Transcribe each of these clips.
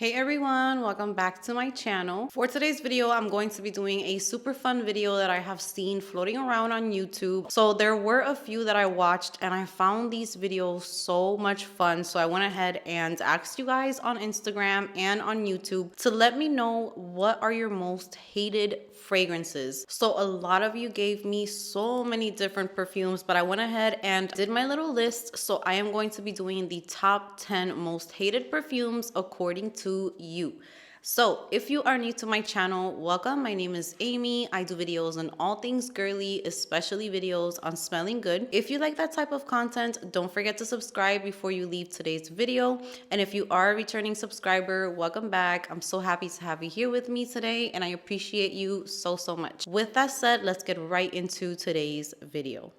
Hey everyone, welcome back to my channel. For today's video, I'm going to be doing a super fun video that I have seen floating around on YouTube. So there were a few that I watched and I found these videos so much fun. So I went ahead and asked you guys on Instagram and on YouTube to let me know what are your most hated fragrances. So a lot of you gave me so many different perfumes, but I went ahead and did my little list. So I am going to be doing the top 10 most hated perfumes according to you. So if you are new to my channel, welcome. My name is Amy. I do videos on all things girly, especially videos on smelling good. If you like that type of content, don't forget to subscribe before you leave today's video. And if you are a returning subscriber, welcome back. I'm so happy to have you here with me today, and I appreciate you so much. With that said, let's get right into today's video.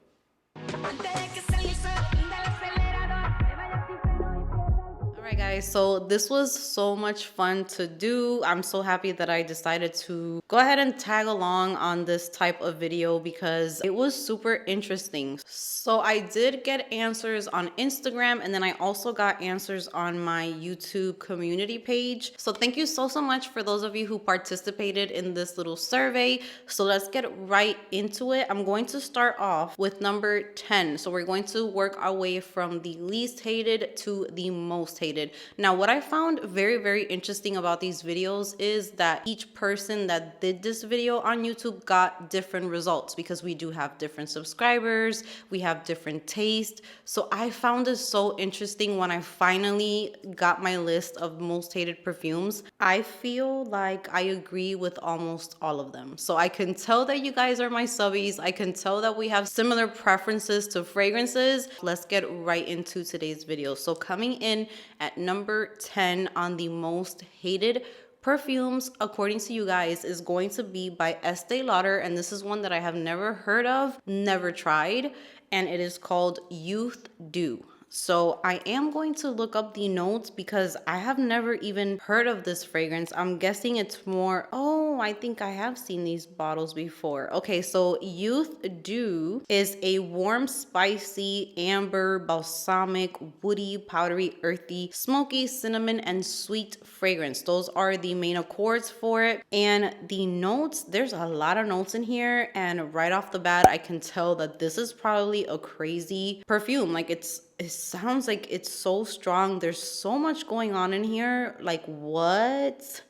Alright guys, so this was so much fun to do. I'm so happy that I decided to go ahead and tag along on this type of video because it was super interesting. So I did get answers on Instagram, and then I also got answers on my YouTube community page. So thank you so much for those of you who participated in this little survey. So let's get right into it. I'm going to start off with number 10. So we're going to work our way from the least hated to the most hated. Now, what I found very interesting about these videos is that each person that did this video on YouTube got different results because we do have different subscribers, we have different taste. So I found it so interesting when I finally got my list of most hated perfumes. I feel like I agree with almost all of them. So I can tell that you guys are my subbies. I can tell that we have similar preferences to fragrances. Let's get right into today's video. So coming in at number 10 on the most hated perfumes according to you guys is going to be by Estee Lauder, and this is one that I have never heard of, never tried, and it is called Youth Dew. So I am going to look up the notes because I have never even heard of this fragrance. I'm guessing it's more, oh, I think I have seen these bottles before. Okay, so Youth Dew is a warm, spicy, amber, balsamic, woody, powdery, earthy, smoky, cinnamon, and sweet fragrance. Those are the main accords for it. And the notes, there's a lot of notes in here. And right off the bat, I can tell that this is probably a crazy perfume. Like it sounds like it's so strong. There's so much going on in here. Like what?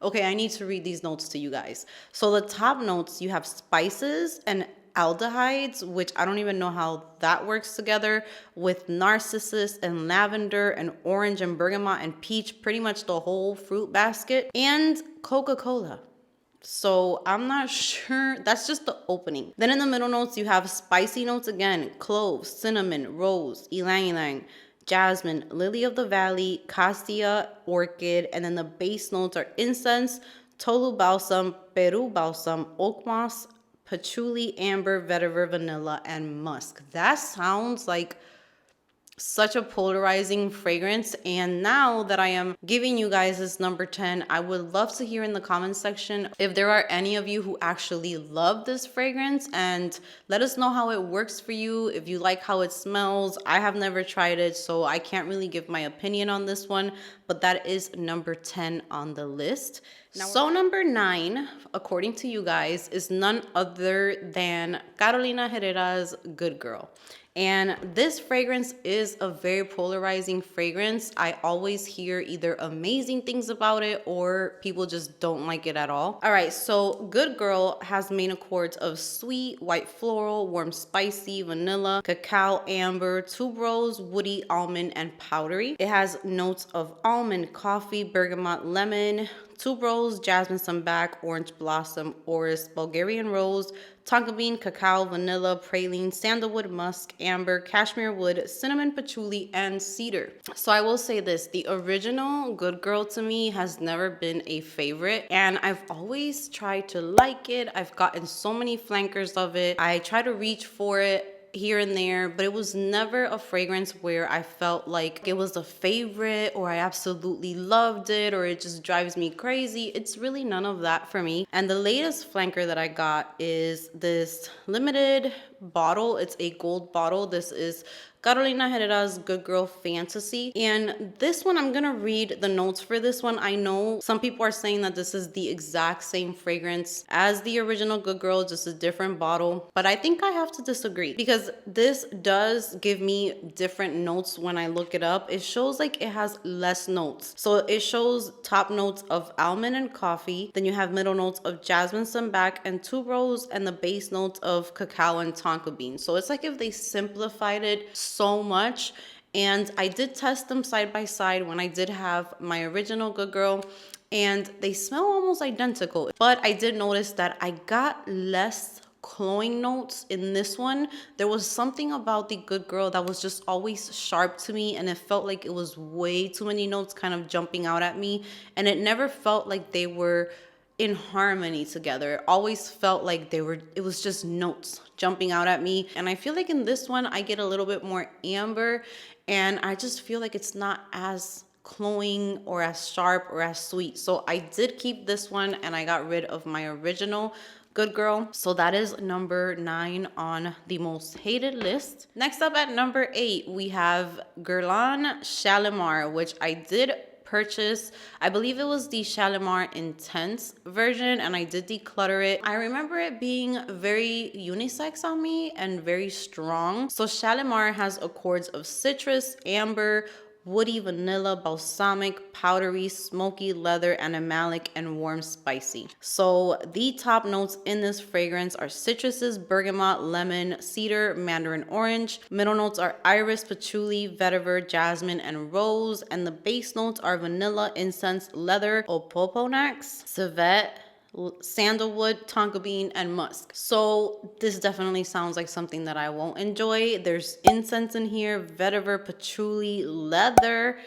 Okay, I need to read these notes to you guys. So the top notes, you have spices and aldehydes, which I don't even know how that works together, with narcissus and lavender and orange and bergamot and peach, pretty much the whole fruit basket, and Coca-Cola. So I'm not sure. That's just the opening. Then in the middle notes, you have spicy notes again: cloves, cinnamon, rose, ylang ylang, jasmine, lily of the valley, cassia, orchid. And then the base notes are incense, tolu balsam, peru balsam, oak moss, patchouli, amber, vetiver, vanilla, and musk. That sounds like such a polarizing fragrance. And now that I am giving you guys this number 10, I would love to hear in the comments section if there are any of you who actually love this fragrance, and let us know how it works for you, if you like how it smells. I have never tried it, so I can't really give my opinion on this one, but that is number 10 on the list. So number 9, according to you guys, is none other than Carolina Herrera's Good Girl. And this fragrance is a very polarizing fragrance. I always hear either amazing things about it or people just don't like it at all. All right, so Good Girl has main accords of sweet, white floral, warm spicy, vanilla, cacao, amber, tuberose, woody, almond, and powdery. It has notes of almond, coffee, bergamot, lemon, tuberose, jasmine, sambac, orange blossom, orris, Bulgarian rose, tonka bean, cacao, vanilla, praline, sandalwood, musk, amber, cashmere wood, cinnamon, patchouli, and cedar. So I will say this, the original Good Girl to me has never been a favorite, and I've always tried to like it. I've gotten so many flankers of it. I try to reach for it here and there, but it was never a fragrance where I felt like it was a favorite or I absolutely loved it or it just drives me crazy. It's really none of that for me. And the latest flanker that I got is this limited bottle. It's a gold bottle. This is Carolina Herrera's Good Girl Fantasy. And this one, I'm gonna read the notes for this one. I know some people are saying that this is the exact same fragrance as the original Good Girl, just a different bottle. But I think I have to disagree because this does give me different notes when I look it up. It shows like it has less notes. So it shows top notes of almond and coffee. Then you have middle notes of jasmine, sambac, and tuberose, and the base notes of cacao and tonka bean. So it's like if they simplified it so much. And I did test them side by side when I did have my original Good Girl, and they smell almost identical. But I did notice that I got less cloying notes in this one. There was something about the Good Girl that was just always sharp to me, and it felt like it was way too many notes kind of jumping out at me, and it never felt like they were in harmony together. It always felt like it was just notes jumping out at me. And I feel like in this one I get a little bit more amber, and I just feel like it's not as cloying or as sharp or as sweet. So I did keep this one and I got rid of my original Good Girl. So that is number 9 on the most hated list. Next up at number 8, we have Guerlain Shalimar, which I did purchase. I believe it was the Shalimar Intense version, and I did declutter it. I remember it being very unisex on me and very strong. So Shalimar has accords of citrus, amber, woody, vanilla, balsamic, powdery, smoky, leather, animalic, and warm spicy. So the top notes in this fragrance are citruses, bergamot, lemon, cedar, mandarin orange. Middle notes are iris, patchouli, vetiver, jasmine, and rose. And the base notes are vanilla, incense, leather, opoponax, civet, sandalwood, tonka bean, and musk. So this definitely sounds like something that I won't enjoy. There's incense in here, vetiver, patchouli, leather.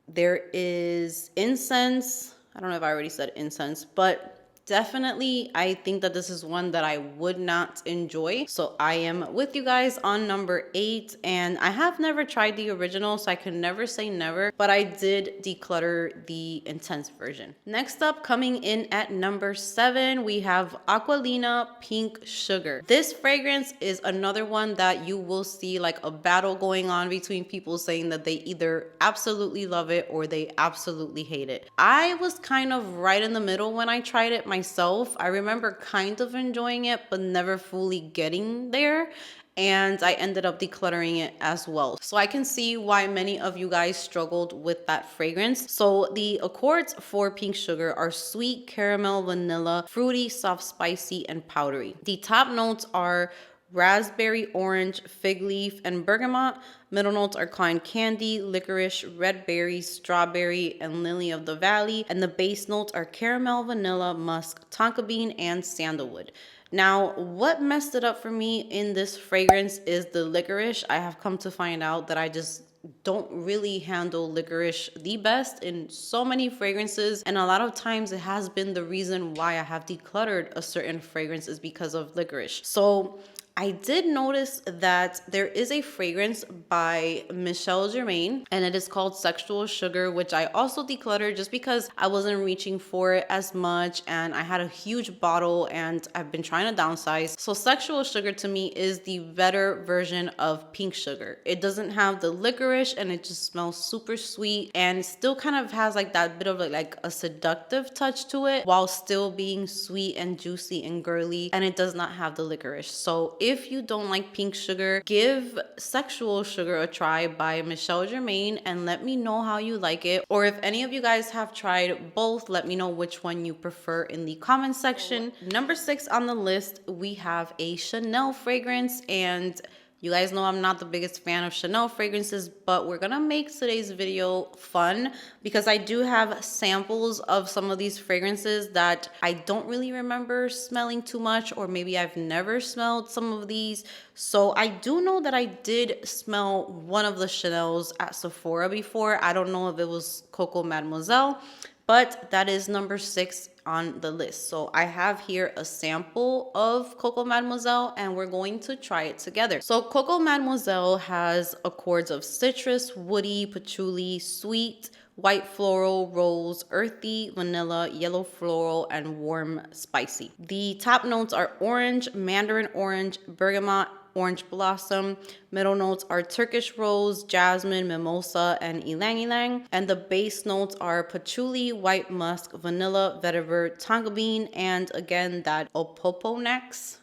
There is incense. I don't know if I already said incense, but definitely I think that this is one that I would not enjoy. So I am with you guys on number 8, and I have never tried the original, so I can never say never, but I did declutter the intense version. Next up, coming in at number 7, we have Aqualina Pink Sugar. This fragrance is another one that you will see like a battle going on between people saying that they either absolutely love it or they absolutely hate it. I was kind of right in the middle when I tried it myself. I remember kind of enjoying it, but never fully getting there. And I ended up decluttering it as well. So I can see why many of you guys struggled with that fragrance. So the accords for Pink Sugar are sweet, caramel, vanilla, fruity, soft, spicy, and powdery. The top notes are raspberry, orange, fig leaf, and bergamot. Middle notes are cotton candy, licorice, red berries, strawberry, and lily of the valley. And the base notes are caramel, vanilla, musk, tonka bean, and sandalwood. Now, what messed it up for me in this fragrance is the licorice. I have come to find out that I just don't really handle licorice the best in so many fragrances, and a lot of times it has been the reason why I have decluttered a certain fragrance is because of licorice. So I did notice that there is a fragrance by Michelle Germain, and it is called Sexual Sugar, which I also decluttered just because I wasn't reaching for it as much, and I had a huge bottle and I've been trying to downsize. So Sexual Sugar to me is the better version of Pink Sugar. It doesn't have the licorice, and it just smells super sweet, and it still kind of has like that bit of like a seductive touch to it while still being sweet and juicy and girly, and it does not have the licorice. So if you don't like Pink Sugar, give Sexual Sugar a try by Michelle Germain and let me know how you like it. Or if any of you guys have tried both, let me know which one you prefer in the comment section. Number 6 on the list, we have a Chanel fragrance, and you guys know I'm not the biggest fan of Chanel fragrances, but we're gonna make today's video fun because I do have samples of some of these fragrances that I don't really remember smelling too much, or maybe I've never smelled some of these. So I do know that I did smell one of the Chanels at Sephora before. I don't know if it was Coco Mademoiselle, but that is number 6 on the list. So I have here a sample of Coco Mademoiselle, and we're going to try it together. So Coco Mademoiselle has accords of citrus, woody, patchouli, sweet, white floral, rose, earthy, vanilla, yellow floral, and warm spicy. The top notes are orange, mandarin orange, bergamot, orange blossom. Middle notes are Turkish rose, jasmine, mimosa, and ylang ylang. And the base notes are patchouli, white musk, vanilla, vetiver, tonka bean, and again that opoponax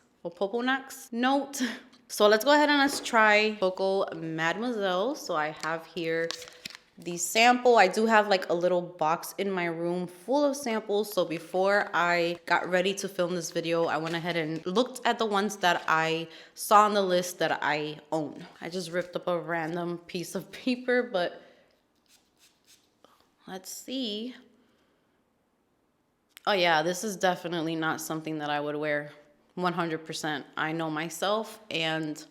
note. So let's go ahead and let's try COCO Mademoiselle. So I have here the sample. I do have like a little box in my room full of samples. So before I got ready to film this video, I went ahead and looked at the ones that I saw on the list that I own. I just ripped up a random piece of paper, but let's see. Oh yeah, this is definitely not something that I would wear 100%. I know myself, and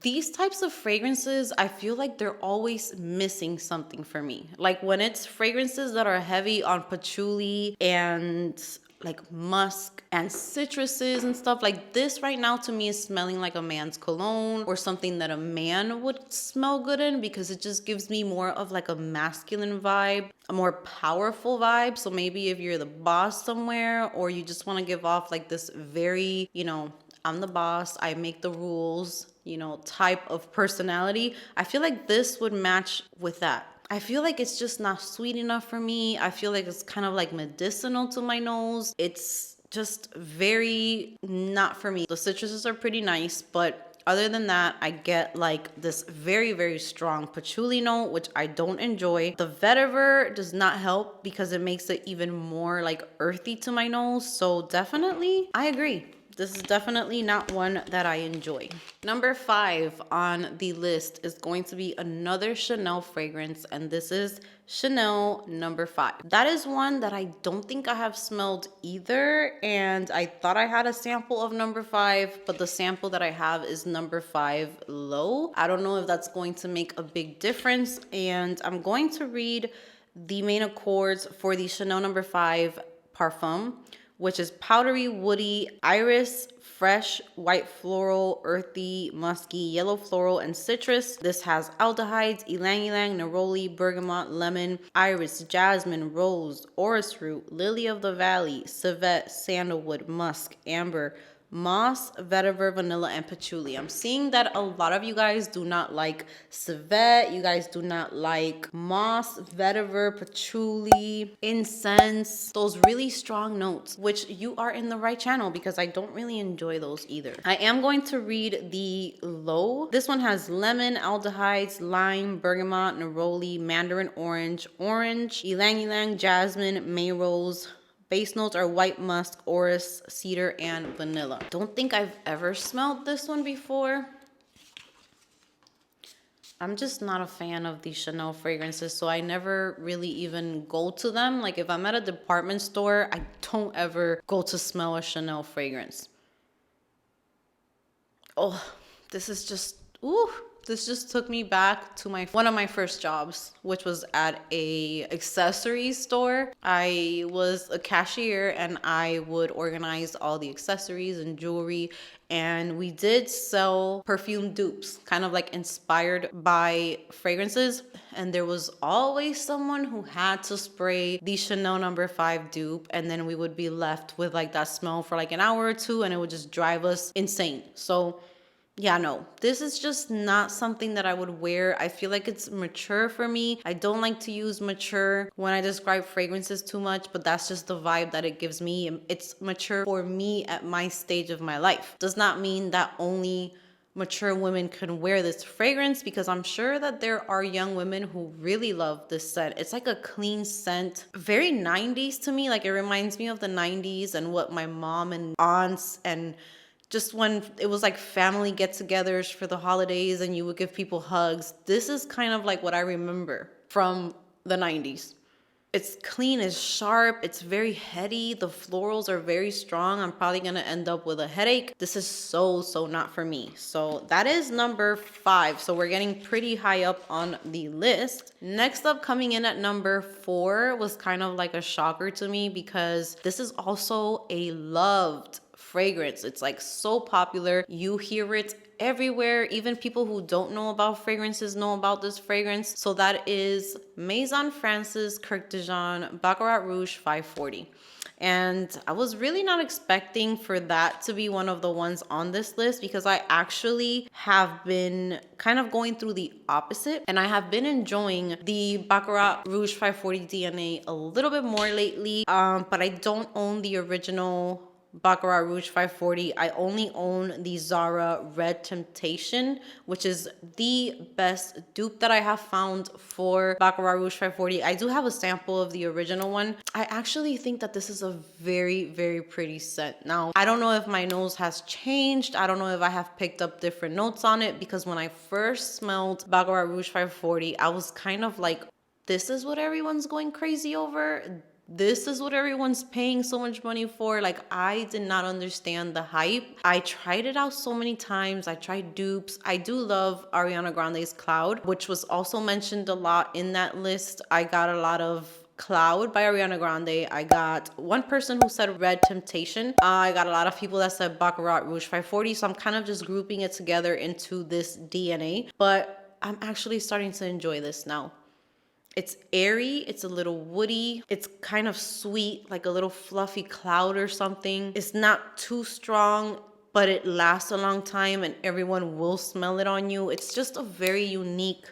these types of fragrances, I feel like they're always missing something for me. Like when it's fragrances that are heavy on patchouli and like musk and citruses and stuff, like this right now to me is smelling like a man's cologne or something that a man would smell good in, because it just gives me more of like a masculine vibe, a more powerful vibe. So maybe if you're the boss somewhere, or you just want to give off like this very, you know, I'm the boss, I make the rules, you know, type of personality, I feel like this would match with that. I feel like it's just not sweet enough for me. I feel like it's kind of like medicinal to my nose. It's just very not for me. The citruses are pretty nice, but other than that, I get like this very, very strong patchouli note, which I don't enjoy. The vetiver does not help because it makes it even more like earthy to my nose. So definitely, I agree. This is definitely not one that I enjoy. Number 5 on the list is going to be another Chanel fragrance, and this is Chanel number 5. That is one that I don't think I have smelled either, and I thought I had a sample of number 5, but the sample that I have is number 5 low. I don't know if that's going to make a big difference, and I'm going to read the main accords for the Chanel number 5 Parfum, which is powdery, woody, iris, fresh, white floral, earthy, musky, yellow floral, and citrus. This has aldehydes, ylang ylang, neroli, bergamot, lemon, iris, jasmine, rose, orris root, lily of the valley, civet, sandalwood, musk, amber, moss, vetiver, vanilla, and patchouli. I'm seeing that a lot of you guys do not like civet. You guys do not like moss, vetiver, patchouli, incense, those really strong notes, which you are in the right channel because I don't really enjoy those either. I am going to read the low. This one has lemon, aldehydes, lime, bergamot, neroli, mandarin orange, ylang ylang, jasmine, may rose. Base notes are white musk, orris, cedar, and vanilla. Don't think I've ever smelled this one before. I'm just not a fan of these Chanel fragrances, so I never really even go to them. Like if I'm at a department store, I don't ever go to smell a Chanel fragrance. Oh, this is just, ooh. This just took me back to one of my first jobs, which was at a accessories store. I was a cashier and I would organize all the accessories and jewelry, and we did sell perfume dupes, kind of like inspired by fragrances. And there was always someone who had to spray the Chanel number 5 dupe, and then we would be left with like that smell for like an hour or two, and it would just drive us insane. So yeah, no, this is just not something that I would wear. I feel like it's mature for me. I don't like to use mature when I describe fragrances too much, but that's just the vibe that it gives me. It's mature for me at my stage of my life. Does not mean that only mature women can wear this fragrance, because I'm sure that there are young women who really love this scent. It's like a clean scent, very 90s to me. Like it reminds me of the 90s and what my mom and aunts and just when it was like family get-togethers for the holidays and you would give people hugs. This is kind of like what I remember from the 90s. It's clean, it's sharp, it's very heady. The florals are very strong. I'm probably gonna end up with a headache. This is so not for me. So that is number 5. So we're getting pretty high up on the list. Next up, coming in at number 4 was kind of like a shocker to me, because this is also a loved fragrance. It's like so popular. You hear it everywhere. Even people who don't know about fragrances know about this fragrance. So that is Maison Francis Kirk de Jean Baccarat Rouge 540. And I was really not expecting for that to be one of the ones on this list, because I actually have been kind of going through the opposite, and I have been enjoying the Baccarat Rouge 540 DNA a little bit more lately. But I don't own the original Baccarat Rouge 540. I only own the Zara Red Temptation, which is the best dupe that I have found for Baccarat Rouge 540. I do have a sample of the original one. I actually think that this is a very, very pretty scent. Now, I don't know if my nose has changed. I don't know if I have picked up different notes on it, because when I first smelled Baccarat Rouge 540, I was kind of like, this is what everyone's going crazy over? This is what everyone's paying so much money for? Like, I did not understand the hype. I tried it out so many times. I tried dupes. I do love Ariana Grande's Cloud, which was also mentioned a lot in that list. I got a lot of Cloud by Ariana Grande. I got one person who said Red Temptation. I got a lot of people that said Baccarat Rouge 540. So I'm kind of just grouping it together into this DNA. But I'm actually starting to enjoy this now. It's airy, it's a little woody, it's kind of sweet, like a little fluffy cloud or something. It's not too strong, but it lasts a long time and everyone will smell it on you. It's just a very unique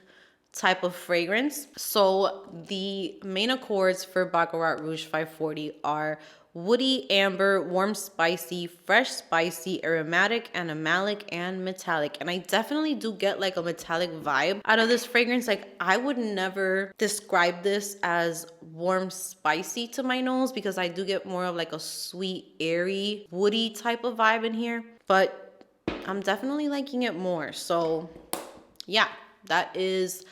type of fragrance. So the main accords for Baccarat Rouge 540 are woody, amber, warm, spicy, fresh, spicy, aromatic, animalic, and metallic. And I definitely do get like a metallic vibe out of this fragrance. Like, I would never describe this as warm, spicy to my nose, because I do get more of like a sweet, airy, woody type of vibe in here. But I'm definitely liking it more. So yeah, that is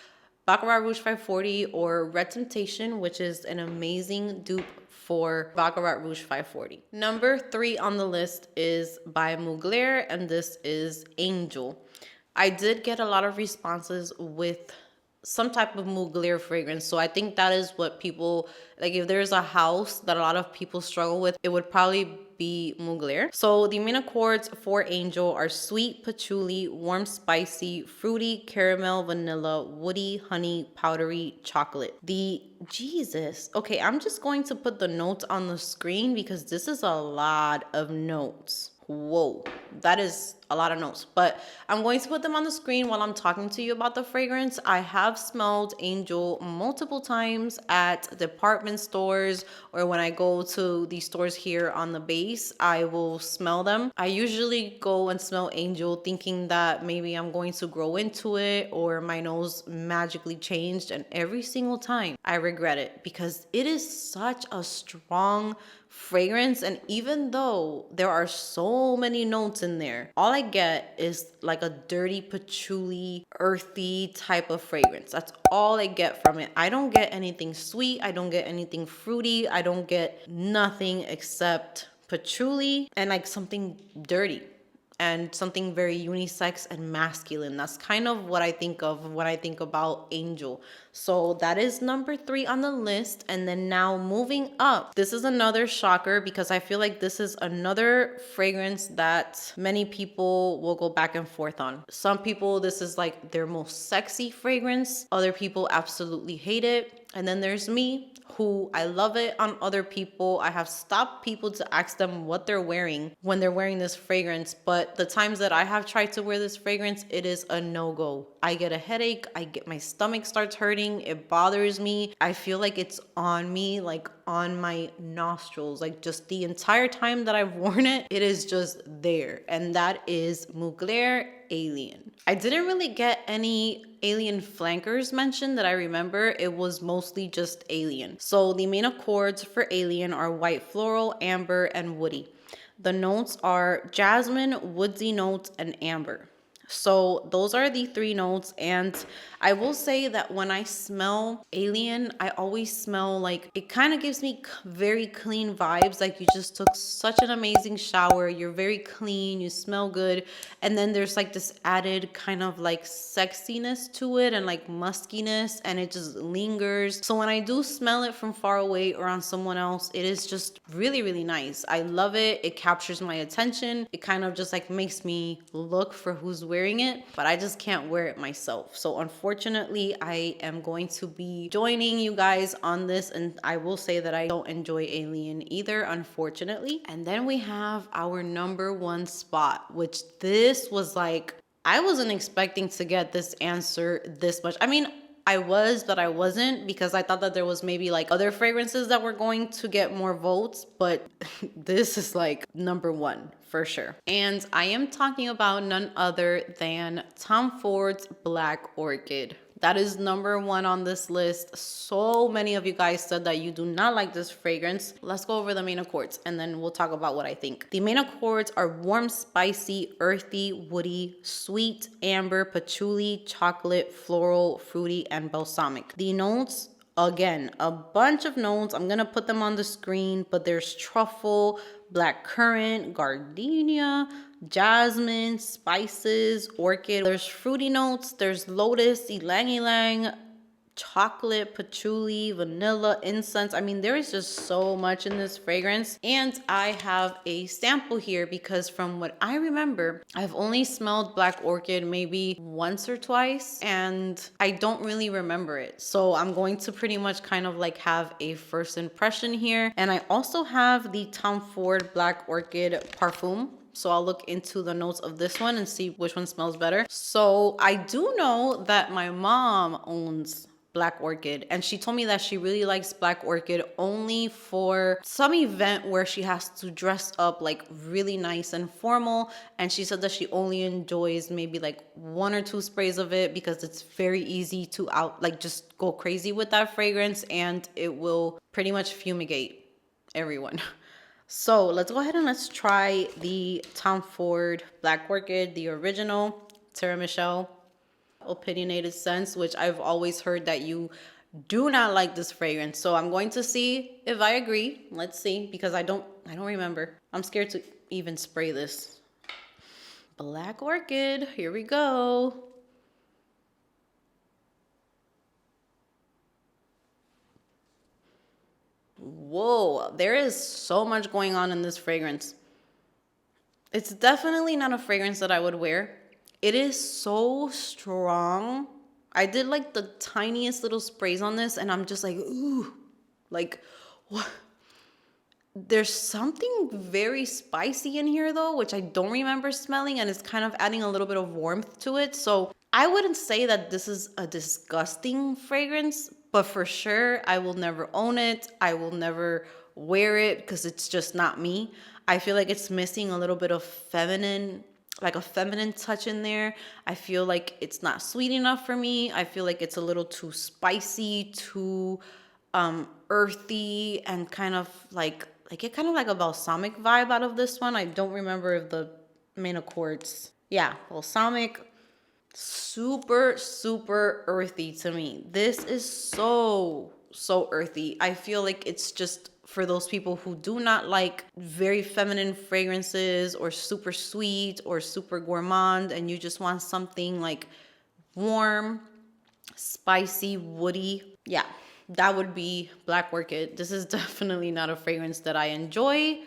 Baccarat Rouge 540 or Red Temptation, which is an amazing dupe for Baccarat Rouge 540. Number 3 on the list is by Mugler, and this is Angel. I did get a lot of responses with some type of Mugler fragrance, so I think that is what people, like, if there's a house that a lot of people struggle with, it would probably be Mugler. So the main accords for Angel are sweet, patchouli, warm, spicy, fruity, caramel, vanilla, woody, honey, powdery, chocolate. Jesus. Okay, I'm just going to put the notes on the screen because this is a lot of notes. Whoa, that is a lot of notes, but I'm going to put them on the screen while I'm talking to you about the fragrance. I have smelled Angel multiple times at department stores, or when I go to these stores here on the base, I will smell them. I usually go and smell Angel thinking that maybe I'm going to grow into it or my nose magically changed, and every single time I regret it because it is such a strong fragrance. And even though there are so many notes in there, all I get is like a dirty patchouli, earthy type of fragrance. That's all I get from it. I don't get anything sweet. I don't get anything fruity. I don't get nothing except patchouli and like something dirty and something very unisex and masculine. That's kind of what I think of when I think about Angel. So that is number 3 on the list. And then now moving up, this is another shocker because I feel like this is another fragrance that many people will go back and forth on. Some people, this is like their most sexy fragrance. Other people absolutely hate it. And then there's me, who I love it on other people. I have stopped people to ask them what they're wearing when they're wearing this fragrance. But the times that I have tried to wear this fragrance, it is a no-go. I get a headache. My stomach starts hurting. It bothers me. I feel like it's on me, like on my nostrils. Like just the entire time that I've worn it, it is just there. And that is Mugler Alien. I didn't really get any alien flankers mentioned that I remember. It was mostly just Alien. So the main accords for Alien are white floral, amber, and woody. The notes are jasmine, woodsy notes, and amber. So those are the 3 notes. And I will say that when I smell Alien, I always smell like, it kind of gives me very clean vibes. Like you just took such an amazing shower. You're very clean. You smell good. And then there's like this added kind of like sexiness to it and like muskiness, and it just lingers. So when I do smell it from far away or on someone else, it is just really, really nice. I love it. It captures my attention. It kind of just like makes me look for who's wearing wearing it, but I just can't wear it myself. So unfortunately, I am going to be joining you guys on this, and I will say that I don't enjoy Alien either, unfortunately. And then we have our number one spot, which this was like, I wasn't expecting to get this answer this much. I mean, I was, but I wasn't, because I thought that there was maybe like other fragrances that were going to get more votes, but this is like number one for sure. And I am talking about none other than Tom Ford's Black Orchid. That is number one on this list. So many of you guys said that you do not like this fragrance. Let's go over the main accords and then we'll talk about what I think. The main accords are warm, spicy, earthy, woody, sweet, amber, patchouli, chocolate, floral, fruity, and balsamic. The notes, again, a bunch of notes. I'm gonna put them on the screen, but there's truffle, black currant, gardenia, jasmine, spices, orchid. There's fruity notes, there's lotus, ylang ylang, chocolate, patchouli, vanilla, incense. I mean, there is just so much in this fragrance. And I have a sample here because from what I remember, I've only smelled Black Orchid maybe once or twice, and I don't really remember it. So I'm going to pretty much kind of like have a first impression here. And I also have the Tom Ford Black Orchid Perfume. So I'll look into the notes of this one and see which one smells better. So I do know that my mom owns Black Orchid, and she told me that she really likes Black Orchid only for some event where she has to dress up like really nice and formal, and she said that she only enjoys maybe like 1 or 2 sprays of it because it's very easy to just go crazy with that fragrance, and it will pretty much fumigate everyone. So let's go ahead and let's try the Tom Ford Black Orchid, the original Sarah Michelle opinionated scents, which I've always heard that you do not like this fragrance. So I'm going to see if I agree. Let's see, because I don't remember. I'm scared to even spray this. Black Orchid, here we go. Whoa, there is so much going on in this fragrance. It's definitely not a fragrance that I would wear. It is so strong. I did like the tiniest little sprays on this, and I'm just like, ooh, like, what? There's something very spicy in here though, which I don't remember smelling, and it's kind of adding a little bit of warmth to it. So I wouldn't say that this is a disgusting fragrance, but for sure, I will never own it. I will never wear it because it's just not me. I feel like it's missing a little bit of feminine, like a feminine touch in there. I feel like it's not sweet enough for me. I feel like it's a little too spicy, too earthy, and kind of like it kind of like a balsamic vibe out of this one. I don't remember if the main accords. Yeah, balsamic. Super, super earthy to me. This is so earthy. I feel like it's just for those people who do not like very feminine fragrances or super sweet or super gourmand, and you just want something like warm, spicy, woody. Yeah, that would be Black Orchid. This is definitely not a fragrance that I enjoy.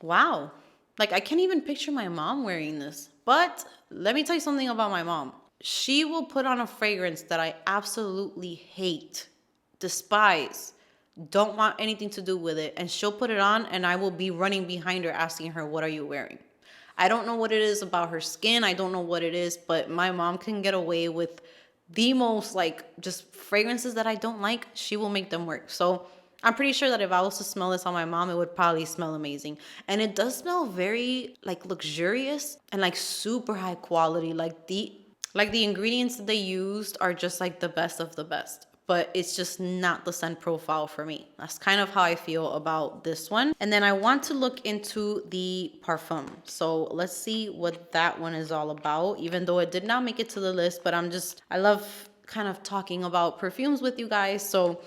Wow. Like, I can't even picture my mom wearing this. But let me tell you something about my mom. She will put on a fragrance that I absolutely hate, despise, don't want anything to do with it, and she'll put it on, and I will be running behind her asking her, what are you wearing? I don't know what it is about her skin. I don't know what it is, but my mom can get away with the most like just fragrances that I don't like. She will make them work. So I'm pretty sure that if I was to smell this on my mom, it would probably smell amazing. And it does smell very like luxurious and like super high quality. Like the ingredients that they used are just like the best of the best. But it's just not the scent profile for me. That's kind of how I feel about this one. And then I want to look into the Parfum. So let's see what that one is all about, even though it did not make it to the list, but I love kind of talking about perfumes with you guys. So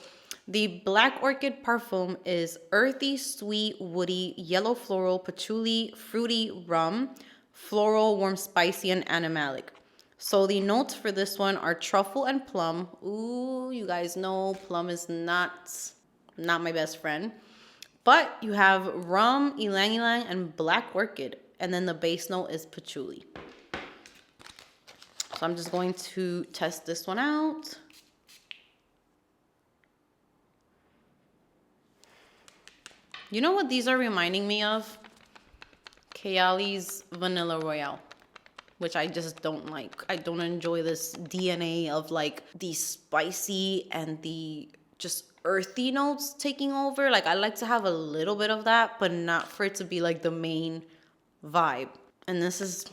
the Black Orchid Parfum is earthy, sweet, woody, yellow floral, patchouli, fruity, rum, floral, warm, spicy, and animalic. So the notes for this one are truffle and plum. Ooh, you guys know plum is not my best friend. But you have rum, ylang ylang, and Black Orchid. And then the base note is patchouli. So I'm just going to test this one out. You know what these are reminding me of? Kayali's Vanilla Royale, which I just don't like. I don't enjoy this DNA of like the spicy and the just earthy notes taking over. Like I like to have a little bit of that, but not for it to be like the main vibe. And this is,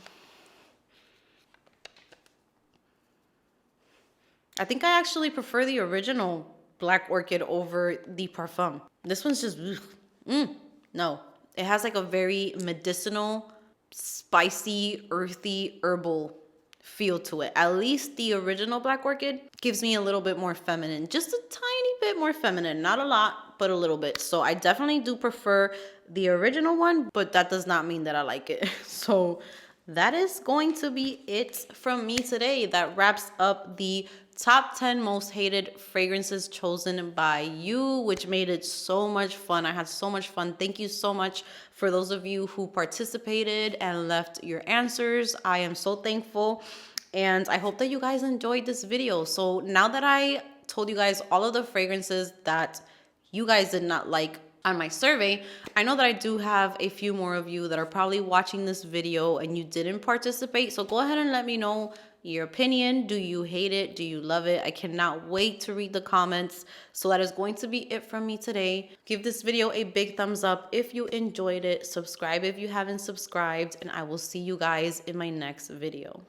I think I actually prefer the original Black Orchid over the Parfum. This one's just, no. It has like a very medicinal, spicy, earthy, herbal feel to it. At least the original Black Orchid gives me a little bit more feminine. Just a tiny bit more feminine. Not a lot, but a little bit. So I definitely do prefer the original one, but that does not mean that I like it. So that is going to be it from me today. That wraps up the top 10 most hated fragrances chosen by you, which made it so much fun. I had so much fun. Thank you so much for those of you who participated and left your answers. I am so thankful, and I hope that you guys enjoyed this video. So now that I told you guys all of the fragrances that you guys did not like on my survey, I know that I do have a few more of you that are probably watching this video and you didn't participate. So go ahead and let me know your opinion. Do you hate it? Do you love it? I cannot wait to read the comments. So that is going to be it from me today. Give this video a big thumbs up if you enjoyed it. Subscribe if you haven't subscribed, and I will see you guys in my next video.